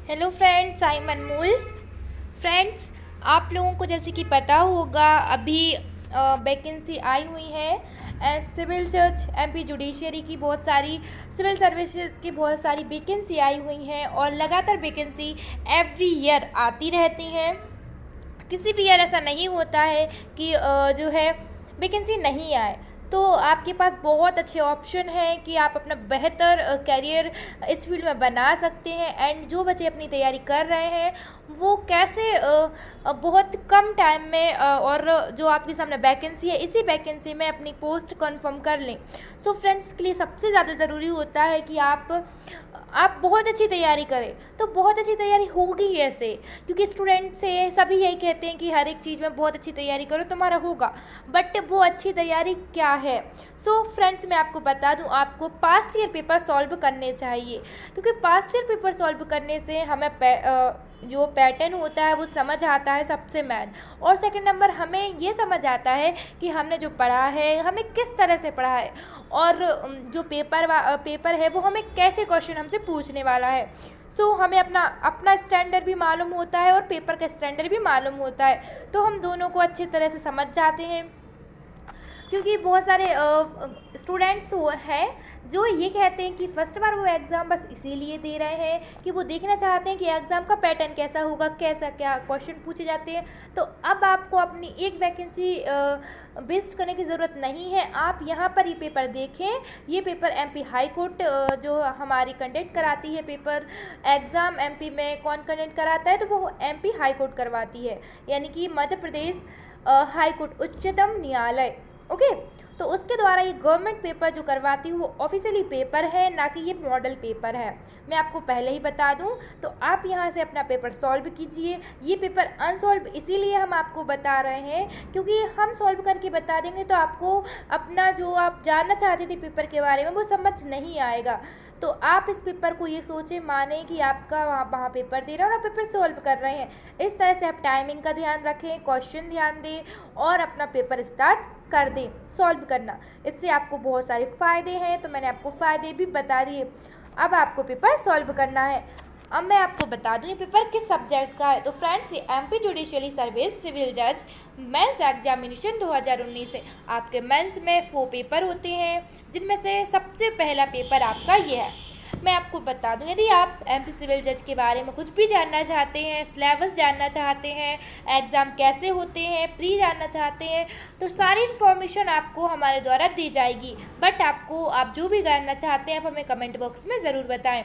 Hello friends, I am Anmol. Friends, आप लोगों को जैसे कि पता होगा अभी वैकेंसी आई हुई है सिविल जज एमपी जुडिशरी की बहुत सारी सिविल सर्विसेज की बहुत सारी वैकेंसी आई हुई हैं और लगातार वैकेंसी एवरी ईयर आती रहती हैं। किसी भी ईयर ऐसा नहीं होता है कि जो है वैकेंसी नहीं आए। तो आपके पास बहुत अच्छे ऑप्शन हैं कि आप अपना बेहतर करियर इस फील्ड में बना सकते हैं। एंड जो बच्चे अपनी तैयारी कर रहे हैं वो कैसे बहुत कम टाइम में और जो आपके सामने वैकेंसी है इसी वैकेंसी में अपनी पोस्ट कंफर्म कर लें। सो फ्रेंड्स, के लिए सबसे ज़्यादा ज़रूरी होता है कि आप बहुत अच्छी तैयारी करें। तो बहुत अच्छी तैयारी होगी कैसे? क्योंकि स्टूडेंट से सभी यही कहते हैं कि हर एक चीज़ में बहुत अच्छी तैयारी करो तुम्हारा होगा, बट वो अच्छी तैयारी क्या है? सो फ्रेंड्स, मैं आपको बता दूं, आपको पास्ट ईयर पेपर सॉल्व करने चाहिए, क्योंकि पास्ट ईयर पेपर सॉल्व करने से हमें जो पैटर्न होता है वो समझ आता है सबसे मेन। और सेकंड नंबर, हमें ये समझ आता है कि हमने जो पढ़ा है हमने किस तरह से पढ़ा है, और जो पेपर है वो हमें कैसे क्वेश्चन हमसे पूछने वाला है। सो हमें अपना स्टैंडर्ड भी मालूम होता है और पेपर का स्टैंडर्ड भी मालूम होता है, तो हम दोनों को अच्छी तरह से समझ जाते हैं। क्योंकि बहुत सारे स्टूडेंट्स वो हैं जो ये कहते हैं कि फर्स्ट बार वो एग्ज़ाम बस इसीलिए दे रहे हैं कि वो देखना चाहते हैं कि एग्ज़ाम का पैटर्न कैसा होगा, कैसा क्या क्वेश्चन पूछे जाते हैं। तो अब आपको अपनी एक वैकेंसी वेस्ट करने की ज़रूरत नहीं है। आप यहाँ पर ये पेपर देखें। ये पेपर एमपी हाई कोर्ट जो हमारी कंडक्ट कराती है पेपर एग्ज़ाम, एमपी में कौन कंडक्ट कराता है? तो वो एमपी हाई कोर्ट करवाती है, यानी कि मध्य प्रदेश हाई कोर्ट, उच्चतम न्यायालय। ओके, तो उसके द्वारा ये गवर्नमेंट पेपर जो करवाती है वो ऑफिशियली पेपर है, ना कि ये मॉडल पेपर है। मैं आपको पहले ही बता दूं, तो आप यहाँ से अपना पेपर सॉल्व कीजिए। ये पेपर अनसॉल्व इसीलिए हम आपको बता रहे हैं क्योंकि हम सॉल्व करके बता देंगे तो आपको अपना जो आप जानना चाहते थे पेपर के बारे में वो समझ नहीं आएगा। तो आप इस पेपर को ये सोचें, माने कि आपका वहाँ पेपर दे रहे हैं और आप पेपर सॉल्व कर रहे हैं। इस तरह से आप टाइमिंग का ध्यान रखें, क्वेश्चन ध्यान दें और अपना पेपर स्टार्ट कर दें सॉल्व करना। इससे आपको बहुत सारे फ़ायदे हैं, तो मैंने आपको फ़ायदे भी बता दिए। अब आपको पेपर सॉल्व करना है। अब मैं आपको बता दूं ये पेपर किस सब्जेक्ट का है। तो फ्रेंड्स, ये एमपी जुडिशियली सर्विस सिविल जज मेंस एग्जामिनेशन 2019 है। आपके मेंस में 4 पेपर होते हैं, जिनमें से सबसे पहला पेपर आपका ये है। मैं आपको बता दूं, यदि आप एमपी सिविल जज के बारे में कुछ भी जानना चाहते हैं, सिलेबस जानना चाहते हैं, एग्ज़ाम कैसे होते हैं, प्री जानना चाहते हैं, तो सारी इन्फॉर्मेशन आपको हमारे द्वारा दी जाएगी। बट आप जो भी जानना चाहते हैं आप हमें कमेंट बॉक्स में ज़रूर बताएं,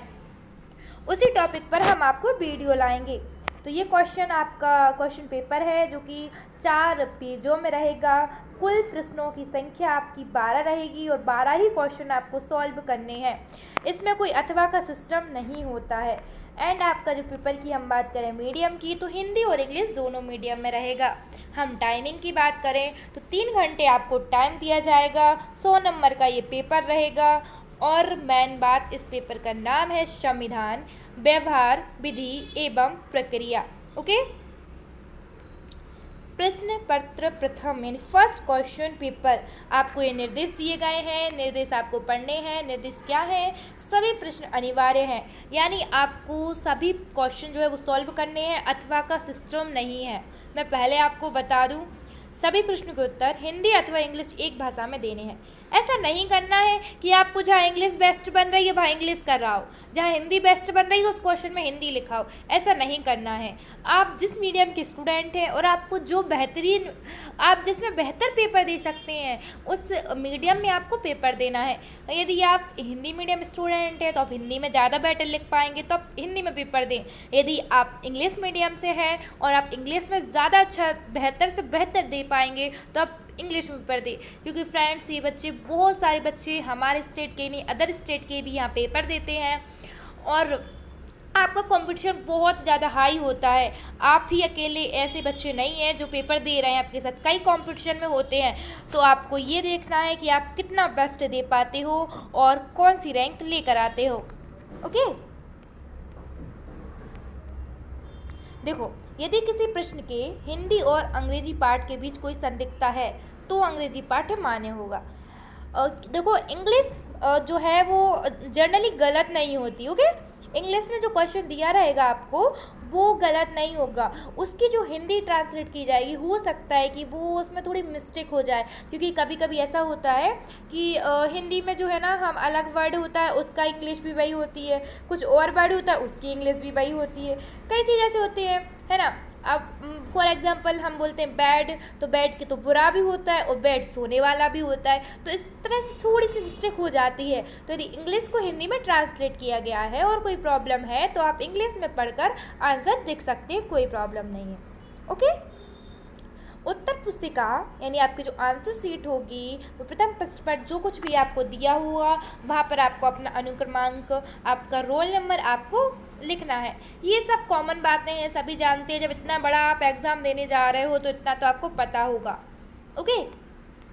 उसी टॉपिक पर हम आपको वीडियो लाएंगे। तो ये क्वेश्चन पेपर है जो कि 4 पेजों में रहेगा। कुल प्रश्नों की संख्या आपकी 12 रहेगी और 12 ही क्वेश्चन आपको सॉल्व करने हैं। इसमें कोई अथवा का सिस्टम नहीं होता है। एंड आपका जो पेपर की हम बात करें मीडियम की, तो हिंदी और इंग्लिश दोनों मीडियम में रहेगा। हम टाइमिंग की बात करें तो 3 घंटे आपको टाइम दिया जाएगा। 100 नंबर का ये पेपर रहेगा। और मेन बात, इस पेपर का नाम है संविधान, व्यवहार, विधि एवं प्रक्रिया। ओके, प्रश्न पत्र प्रथम यानी फर्स्ट क्वेश्चन पेपर, आपको ये निर्देश दिए गए हैं। निर्देश आपको पढ़ने हैं। निर्देश क्या है? सभी प्रश्न अनिवार्य हैं, यानी आपको सभी क्वेश्चन जो है वो सॉल्व करने हैं, अथवा का सिस्टम नहीं है। मैं पहले आपको बता दूं, सभी प्रश्नों के उत्तर हिंदी अथवा इंग्लिश एक भाषा में देने हैं। ऐसा नहीं करना है कि आपको जहाँ इंग्लिश बेस्ट बन रही है वहाँ इंग्लिश कर रहा हो, जहाँ हिंदी बेस्ट बन रही है उस क्वेश्चन में हिंदी लिखा हो। ऐसा नहीं करना है। आप जिस मीडियम के स्टूडेंट हैं और आपको जो बेहतरीन, आप जिसमें बेहतर पेपर दे सकते हैं उस मीडियम में आपको पेपर देना है। यदि आप हिंदी मीडियम स्टूडेंट हैं तो आप हिंदी में ज़्यादा बेटर लिख पाएंगे, तो आप हिंदी में पेपर दें। यदि आप इंग्लिश मीडियम से हैं और आप इंग्लिश में ज़्यादा अच्छा बेहतर से बेहतर दे पाएंगे तो आप इंग्लिश में पेपर दें। क्योंकि फ्रेंड्स, ये बच्चे, बहुत सारे बच्चे हमारे स्टेट के नहीं अदर स्टेट के भी यहाँ पेपर देते हैं और आपका कंपटीशन बहुत ज़्यादा हाई होता है। आप ही अकेले ऐसे बच्चे नहीं हैं जो पेपर दे रहे हैं, आपके साथ कई कंपटीशन में होते हैं। तो आपको ये देखना है कि आप कितना बेस्ट दे पाते हो और कौन सी रैंक लेकर आते हो। ओके, देखो, यदि किसी प्रश्न के हिंदी और अंग्रेजी पाठ के बीच कोई संदिग्धता है तो अंग्रेजी पाठ मान्य होगा। देखो, इंग्लिश जो है वो जनरली गलत नहीं होती। ओके, इंग्लिश में जो क्वेश्चन दिया रहेगा आपको वो गलत नहीं होगा, उसकी जो हिंदी ट्रांसलेट की जाएगी हो सकता है कि वो उसमें थोड़ी मिस्टेक हो जाए, क्योंकि कभी कभी ऐसा होता है कि हिंदी में जो है ना हम अलग वर्ड होता है उसका इंग्लिश भी वही होती है, कुछ और वर्ड होता है उसकी इंग्लिश भी वही होती है, कई चीज़ ऐसे होती हैं, है ना। अब फॉर एग्जांपल हम बोलते हैं बेड, तो बेड की तो बुरा भी होता है और बेड सोने वाला भी होता है, तो इस तरह से थोड़ी सी मिस्टेक हो जाती है। तो यदि इंग्लिश को हिंदी में ट्रांसलेट किया गया है और कोई प्रॉब्लम है तो आप इंग्लिश में पढ़कर आंसर देख सकते हैं, कोई प्रॉब्लम नहीं है। ओके, उत्तर पुस्तिका यानी आपकी जो आंसर सीट होगी वो प्रथम पृष्ठ पर जो कुछ भी आपको दिया हुआ वहाँ पर आपको अपना अनुक्रमांक, आपका रोल नंबर आपको लिखना है। ये सब कॉमन बातें हैं, सभी जानते हैं, जब इतना बड़ा आप एग्ज़ाम देने जा रहे हो तो इतना तो आपको पता होगा। ओके,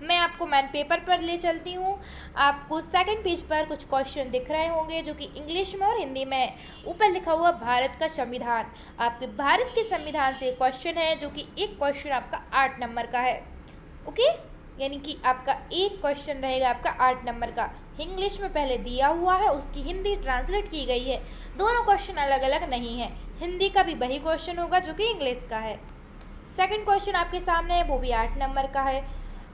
मैं आपको मैन पेपर पर ले चलती हूँ। आपको सेकंड पेज पर कुछ क्वेश्चन दिख रहे होंगे जो कि इंग्लिश में और हिंदी में है। ऊपर लिखा हुआ भारत का संविधान, आपके भारत के संविधान से क्वेश्चन है जो कि एक क्वेश्चन आपका 8 नंबर का है। ओके, यानी कि आपका एक क्वेश्चन रहेगा आपका 8 नंबर का, इंग्लिश में पहले दिया हुआ है, उसकी हिंदी ट्रांसलेट की गई है। दोनों क्वेश्चन अलग अलग नहीं है, हिंदी का भी वही क्वेश्चन होगा जो कि इंग्लिश का है। सेकंड क्वेश्चन आपके सामने है वो भी 8 नंबर का है।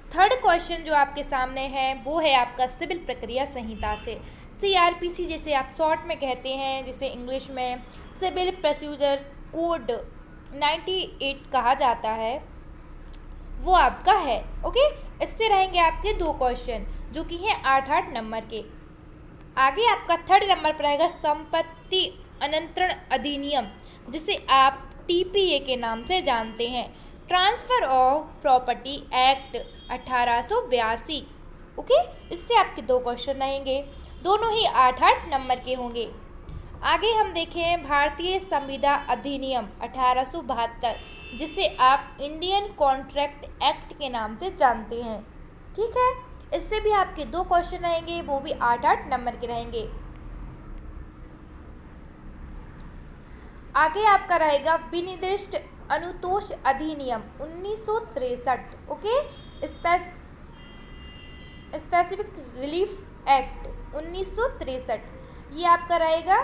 थर्ड क्वेश्चन जो आपके सामने है वो है आपका सिविल प्रक्रिया संहिता से, CRPC जिसे आप शॉर्ट में कहते हैं, जिसे इंग्लिश में सिविल प्रोसीजर कोड 98 कहा जाता है, वो आपका है। ओके, इससे रहेंगे आपके 2 क्वेश्चन जो कि हैं 8-8 नंबर के। आगे आपका थर्ड नंबर पर आएगा संपत्ति अनंतरण अधिनियम, जिसे आप TPA के नाम से जानते हैं, transfer of property act 1882। Okay, इससे आपके 2 क्वेश्चन रहेंगे, दोनों ही 8-8 नंबर के होंगे। आगे हम देखें भारतीय संविदा अधिनियम 1872, जिसे आप इंडियन कॉन्ट्रैक्ट एक्ट के नाम से जानते हैं। ठीक है, इससे भी आपके 2 क्वेश्चन रहेंगे, वो भी 8-8 नंबर के रहेंगे। आगे आपका रहेगा विनिर्दिष्ट अनुतोष अधिनियम 1963। ओके, स्पेसिफिक रिलीफ एक्ट 1963, ये आपका रहेगा।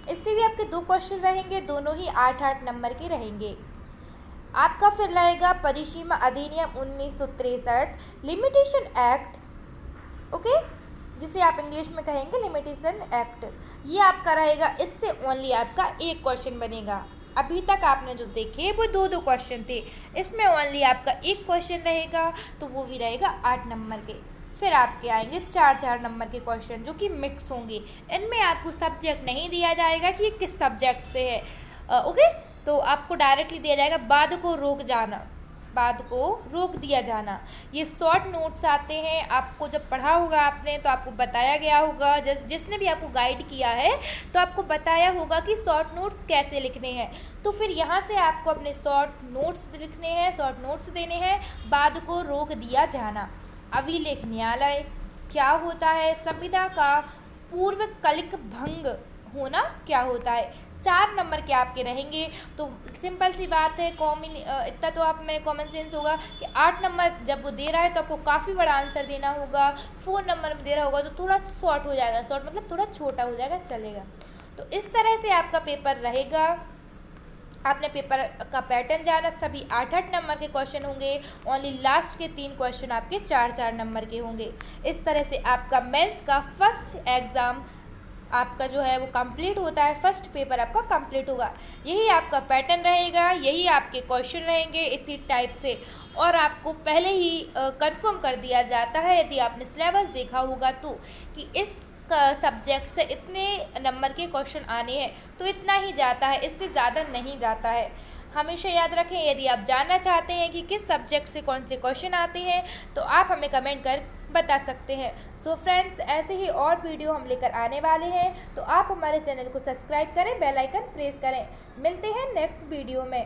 इससे भी आपके 2 क्वेश्चन रहेंगे, दोनों ही 8-8 नंबर के रहेंगे। आपका फिर रहेगा परिसीमा अधिनियम 1963, लिमिटेशन एक्ट, ओके, जिसे आप इंग्लिश में कहेंगे लिमिटेशन एक्ट, ये आपका रहेगा। इससे ओनली आपका एक क्वेश्चन बनेगा। अभी तक आपने जो देखे वो 2-2 क्वेश्चन थे, इसमें ओनली आपका एक क्वेश्चन रहेगा, तो वो भी रहेगा 8 नंबर के। फिर आपके आएंगे 4-4 नंबर के क्वेश्चन जो कि मिक्स होंगे, इनमें आपको सब्जेक्ट नहीं दिया जाएगा कि ये किस सब्जेक्ट से है। ओके, तो आपको डायरेक्टली दिया जाएगा बाद को रोक जाना, बाद को रोक दिया जाना। ये शॉर्ट नोट्स आते हैं, आपको जब पढ़ा होगा आपने तो आपको बताया गया होगा, जिसने भी आपको गाइड किया है तो आपको बताया होगा कि शॉर्ट नोट्स कैसे लिखने हैं। तो फिर यहाँ से आपको अपने शॉर्ट नोट्स लिखने हैं, शॉर्ट नोट्स देने हैं। बाद को रोक दिया जाना, अभिलेख न्यायालय क्या होता है, संविदा का पूर्वकालिक भंग होना क्या होता है। 4 नंबर के आपके रहेंगे। तो सिंपल सी बात है, कॉमन इतना तो आप में कॉमन सेंस होगा कि 8 नंबर जब वो दे रहा है तो आपको काफ़ी बड़ा आंसर देना होगा। 4 नंबर में दे रहा होगा तो थोड़ा शॉर्ट हो जाएगा, शॉर्ट मतलब थोड़ा छोटा हो जाएगा, चलेगा। तो इस तरह से आपका पेपर रहेगा। आपने पेपर का पैटर्न जाना, सभी 8-8 नंबर के क्वेश्चन होंगे, ओनली लास्ट के 3 क्वेश्चन आपके 4-4 नंबर के होंगे। इस तरह से आपका मेंस का फर्स्ट एग्ज़ाम आपका जो है वो कंप्लीट होता है, फर्स्ट पेपर आपका कंप्लीट होगा। यही आपका पैटर्न रहेगा, यही आपके क्वेश्चन रहेंगे इसी टाइप से। और आपको पहले ही कंफर्म कर दिया जाता है, यदि आपने सिलेबस देखा होगा तो, कि इस सब्जेक्ट से इतने नंबर के क्वेश्चन आने हैं, तो इतना ही जाता है, इससे ज़्यादा नहीं जाता है। हमेशा याद रखें, यदि आप जानना चाहते हैं कि किस सब्जेक्ट से कौन से क्वेश्चन आते हैं तो आप हमें कमेंट कर बता सकते हैं। सो फ्रेंड्स, ऐसे ही और वीडियो हम लेकर आने वाले हैं, तो आप हमारे चैनल को सब्सक्राइब करें, बेल आइकन प्रेस करें। मिलते हैं नेक्स्ट वीडियो में।